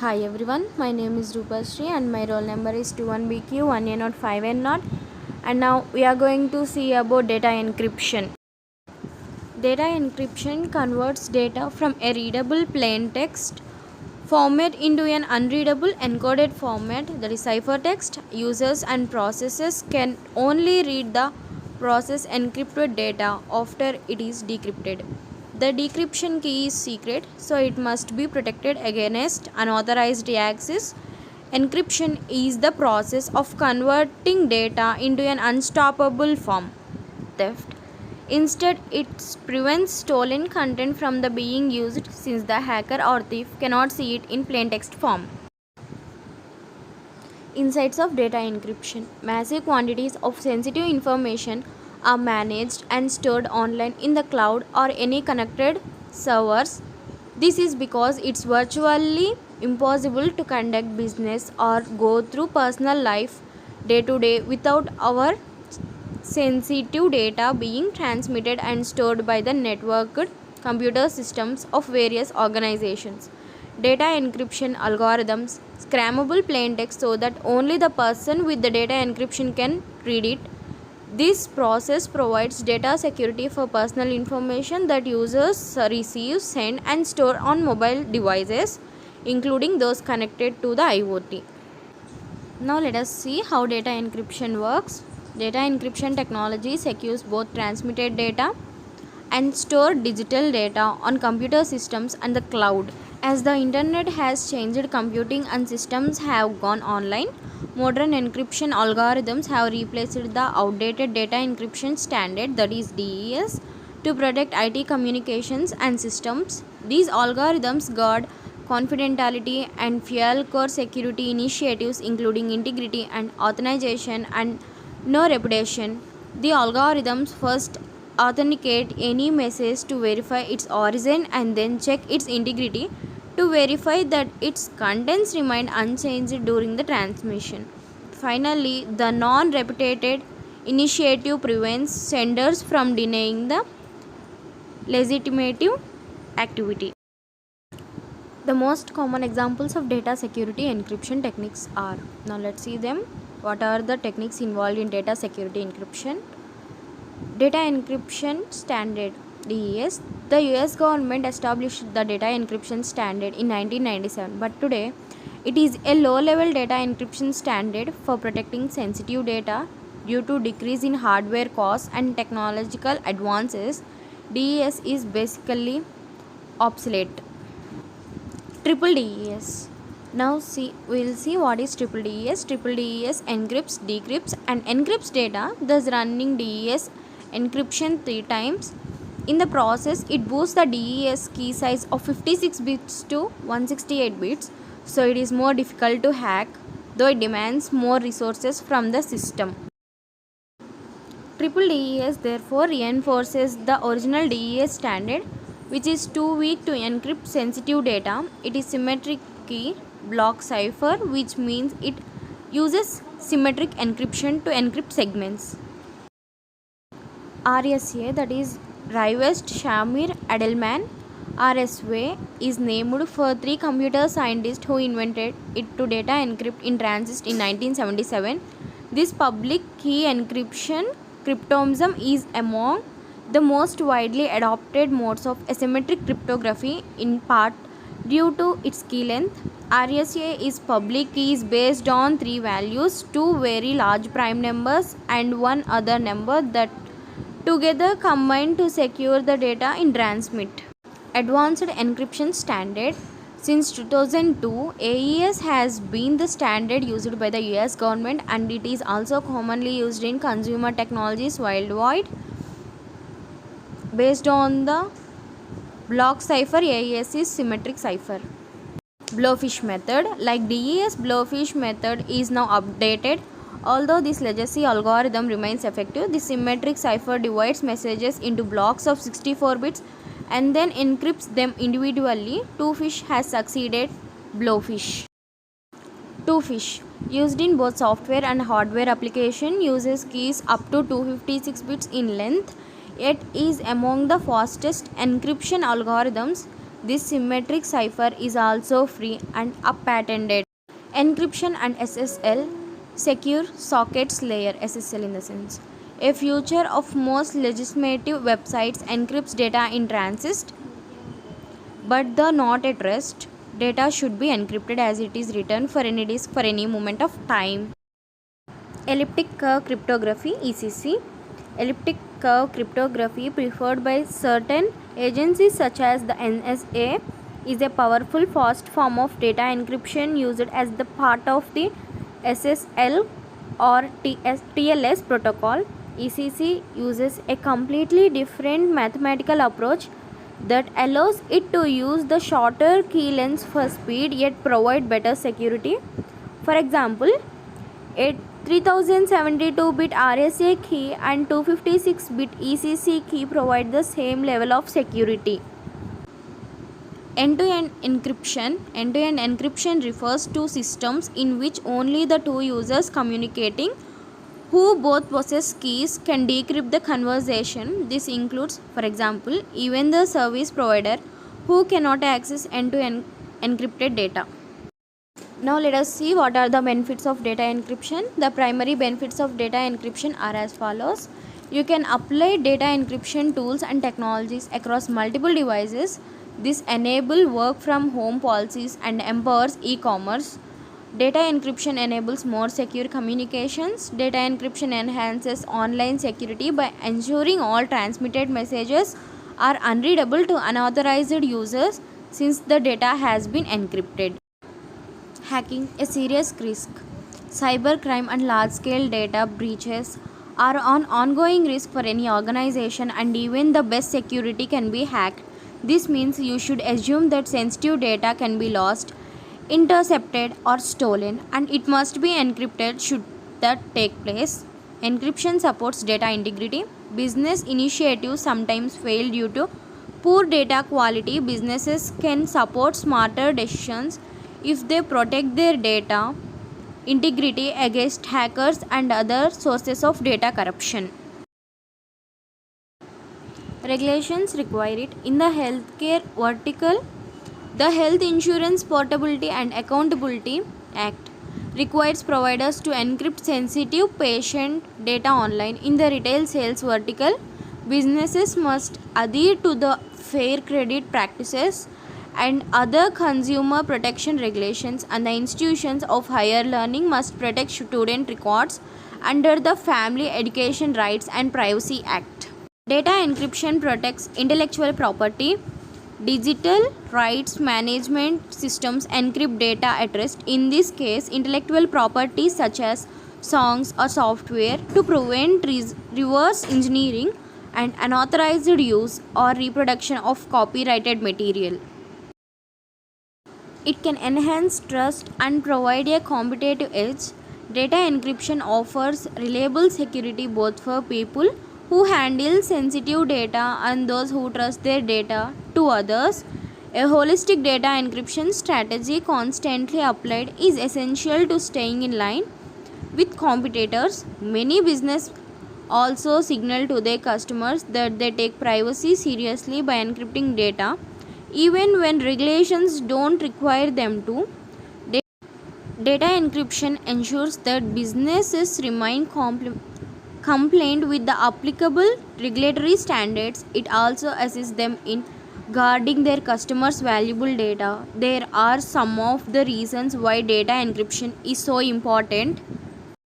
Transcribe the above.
Hi everyone, my name is Rupashree and my roll number is 21BQ 1A05N0, and now we are going to see about data encryption. Data encryption converts data from a readable plain text format into an unreadable encoded format, that is ciphertext. Users and processes can only read the process encrypted data after it is decrypted. The decryption key is secret, so it must be protected against unauthorized access. Encryption is the process of converting data into an unstoppable form, theft. Instead, it prevents stolen content from the being used, since the hacker or thief cannot see it in plain text form. Insights of data encryption. Massive quantities of sensitive information are managed and stored online in the cloud or any connected servers. This is because it's virtually impossible to conduct business or go through personal life day to day without our sensitive data being transmitted and stored by the networked computer systems of various organizations. Data encryption algorithms scramble plain text so that only the person with the data encryption can read it. This process provides data security for personal information that users receive, send, and store on mobile devices, including those connected to the IoT. Now let us see how data encryption works. Data encryption technology secures both transmitted data and stored digital data on computer systems and the cloud. As the internet has changed computing and systems have gone online, modern encryption algorithms have replaced the outdated data encryption standard, that is DES, to protect IT communications and systems. These algorithms guard confidentiality and fuel core security initiatives, including integrity and authorization and no reputation. The algorithms first authenticate any message to verify its origin and then check its integrity to verify that its contents remain unchanged during the transmission. Finally, the non-reputed initiative prevents senders from denying the legitimate activity. The most common examples of data security encryption techniques are, now let's see them. What are the techniques involved in data security encryption? Data encryption standard, DES. The US government established the data encryption standard in 1997, but today it is a low-level data encryption standard for protecting sensitive data. Due to decrease in hardware costs and technological advances, DES is basically obsolete. Triple DES. Now we will see what is triple DES. Triple DES encrypts, decrypts and encrypts data, thus running DES encryption 3 times. In the process, it boosts the DES key size of 56 bits to 168 bits, so it is more difficult to hack, though it demands more resources from the system. Triple DES therefore reinforces the original DES standard, which is too weak to encrypt sensitive data. It is symmetric key block cipher, which means it uses symmetric encryption to encrypt segments. RSA, that is Rivest Shamir Edelman. RSA is named for 3 computer scientists who invented it to data encrypt in transist in 1977. This public key encryption cryptosome is among the most widely adopted modes of asymmetric cryptography, in part due to its key length. RSA is public keys based on 3 values, 2 very large prime numbers and 1 other number that together combine to secure the data in transmit. Advanced encryption standard. Since 2002, AES has been the standard used by the US government, and it is also commonly used in consumer technologies worldwide. Based on the block cipher, AES is symmetric cipher. Blowfish method. Like DES, blowfish method is now updated. Although this legacy algorithm remains effective, the symmetric cipher divides messages into blocks of 64 bits and then encrypts them individually. Twofish has succeeded blowfish. Twofish, used in both software and hardware application, uses keys up to 256 bits in length, yet is among the fastest encryption algorithms. This symmetric cipher is also free and patented. Encryption and SSL, secure sockets layer, SSL in the sense. A feature of most legislative websites encrypts data in transit, but the not at rest data should be encrypted as it is written for any disk for any moment of time. Elliptic curve cryptography, ECC. Elliptic curve cryptography preferred by certain agencies such as the NSA is a powerful fast form of data encryption used as the part of the SSL or TLS protocol. ECC uses a completely different mathematical approach that allows it to use the shorter key lengths for speed yet provide better security. For example, a 3072-bit RSA key and 256-bit ECC key provide the same level of security. End-to-end encryption. End-to-end encryption refers to systems in which only the two users communicating who both possess keys can decrypt the conversation. This includes, for example, even the service provider who cannot access end-to-end encrypted data. Now let us see what are the benefits of data encryption. The primary benefits of data encryption are as follows. You can apply data encryption tools and technologies across multiple devices. This enables work from home policies and empowers e-commerce. Data encryption enables more secure communications. Data encryption enhances online security by ensuring all transmitted messages are unreadable to unauthorized users since the data has been encrypted. Hacking, a serious risk. Cybercrime and large-scale data breaches are an ongoing risk for any organization, and even the best security can be hacked. This means you should assume that sensitive data can be lost, intercepted or stolen, and it must be encrypted should that take place. Encryption supports data integrity. Business initiatives sometimes fail due to poor data quality. Businesses can support smarter decisions if they protect their data integrity against hackers and other sources of data corruption. Regulations require it. In the healthcare vertical, the Health Insurance Portability and Accountability Act requires providers to encrypt sensitive patient data online. In the retail sales vertical, businesses must adhere to the Fair Credit Practices and other consumer protection regulations, and the institutions of higher learning must protect student records under the Family Education Rights and Privacy Act. Data encryption protects intellectual property. Digital rights management systems encrypt data at rest, in this case intellectual property such as songs or software, to prevent reverse engineering and unauthorized use or reproduction of copyrighted material. It can enhance trust and provide a competitive edge. Data encryption offers reliable security both for people who handle sensitive data and those who trust their data to others. A holistic data encryption strategy constantly applied is essential to staying in line with competitors. Many businesses also signal to their customers that they take privacy seriously by encrypting data, even when regulations don't require them to. Data encryption ensures that businesses remain compliant with the applicable regulatory standards. It also assists them in guarding their customers' valuable data. There are some of the reasons why data encryption is so important.